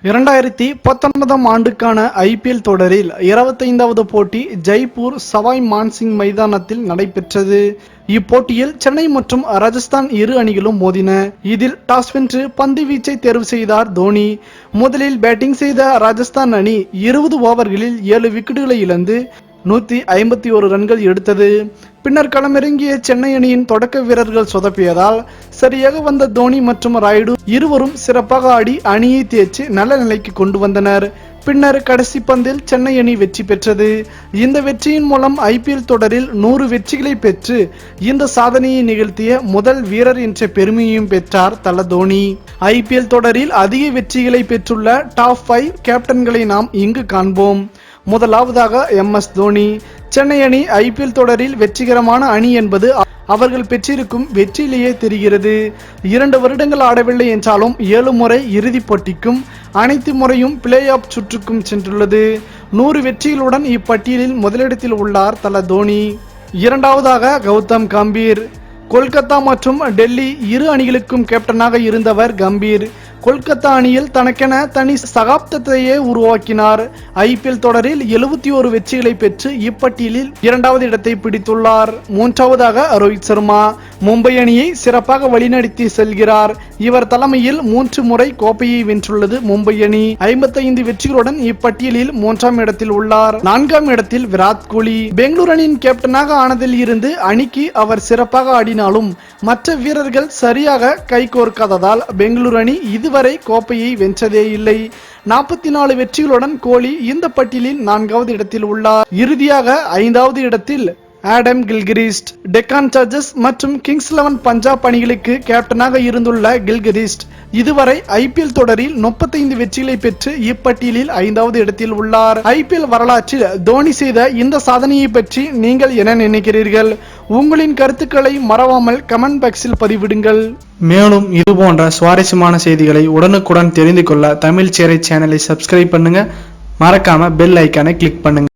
2019 ஆண்டுக்கான ஐபிஎல் தொடரில் 25வது போட்டி ஜெய்ப்பூர் சவாய் மான்சிங் மைதானத்தில் நடைபெற்றது. இப்போட்டியில் சென்னை மற்றும் ராஜஸ்தான் இரு அணிகளும் மோதின. இதில் டாஸ் வென்று பந்து வீச்சை தேர்வு செய்தார் தோனி. முதலில் பேட்டிங் செய்த ராஜஸ்தான் அணி 20 ஓவர்களில் 7 விக்கெட்டுகளை இழந்து 151 ரன்கள் எடுத்தது. பின்னர் களமிறங்கிய சென்னை அணியின் தொடக்க வீரர்கள் சொதப்பியதால் சரியாக வந்த தோனி மற்றும் ராயுடு இருவரும் சிறப்பாக ஆடி அணியை தேய்ச்சி நல்ல நிலைக்கு கொண்டு வந்தனர். பின்னர் கடைசி பந்தில் சென்னை அணி வெற்றி பெற்றது. இந்த வெற்றியின் மூலம் ஐபிஎல் தொடரில் 100 வெற்றிகளை பெற்று இந்த சாதனையை நிகழ்த்திய முதல் வீரர் என்ற பெருமையையும் பெற்றார் தல தோனி. ஐபிஎல் தொடரில் அதிக வெற்றிகளை பெற்றுள்ள டாப் 5 கேப்டன்களை நாம் இங்கு காண்போம். முதலாவதாக MS தோனி. சென்னை அணி ஐபிஎல் தொடரில் வெற்றிகரமான அணி என்பது அவர்கள் பெற்றிருக்கும் வெற்றியிலேயே தெரிகிறது. 2 வருடங்கள் ஆடவில்லை என்றாலும் 7 முறை இறுதிப் போட்டிக்கும் அனைத்து முறையும் பிளே ஆஃப் சுற்றுக்கும் சென்றுள்ளது. 100 வெற்றிகளுடன் இப்பட்டியலில் முதலிடத்தில் உள்ளார் தல தோனி. இரண்டாவதாக கௌதம் கம்பீர். கொல்கத்தா மற்றும் டெல்லி இரு அணிகளுக்கும் கேப்டனாக இருந்தவர் கம்பீர் கொல்கத்தா அணியில் தனக்கென தனி சகாப்தத்தையே உருவாக்கினார். ஐபிஎல் தொடரில் 71 வெற்றிகளை பெற்று இப்பட்டியலில் 2வது இடத்தை பிடித்துள்ளார். மூன்றாவதாக ரோஹித் சர்மா. மும்பை அணியை சிறப்பாக வழிநடத்தி செல்கிறார். இவர் தலைமையில் 3 முறை கோப்பையை வென்றுள்ளது மும்பை அணி. 55 வெற்றிகளுடன் இப்பட்டியலில் 3ஆம் இடத்தில் உள்ளார். 4ஆம் இடத்தில் விராட் கோலி. பெங்களூரு அணியின் கேப்டனாக ஆனதில் இருந்து அணிக்கு அவர் சிறப்பாக ஆடினாலும் மற்ற வீரர்கள் சரியாக கைகோர்க்காததால் பெங்களூரு அணி இதுவரை கோப்பையை வென்றதே இல்லை. 44 வெற்றிகளுடன் கோலி இந்த பட்டியலில் 4வது இடத்தில் உள்ளார். இறுதியாக 5வது இடத்தில் ஆடம் கில்கிரிஸ்ட். டெக்கான் சார்ஜர்ஸ் மற்றும் கிங்ஸ் 11 பஞ்சாப் அணிகளுக்கு கேப்டனாக இருந்துள்ள கில்கிரிஸ்ட் இதுவரை ஐபிஎல் தொடரில் 35 வெற்றிகளை பெற்று இப்பட்டியலில் 5வது இடத்தில் உள்ளார். ஐபிஎல் வரலாற்றில் தோனி செய்த இந்த சாதனையை பற்றி நீங்கள் என்ன நினைக்கிறீர்கள்? உங்களின் கருத்துக்களை மறவாமல் கமெண்ட் பாக்ஸில் பதிவிடுங்கள். மேலும் இது போன்ற சுவாரஸ்யமான செய்திகளை உடனுக்குடன் தெரிந்து கொள்ள தமிழ் சேரை சேனலை சப்ஸ்கிரைப் பண்ணுங்க. மறக்காம பெல் ஐக்கானை கிளிக் பண்ணுங்க.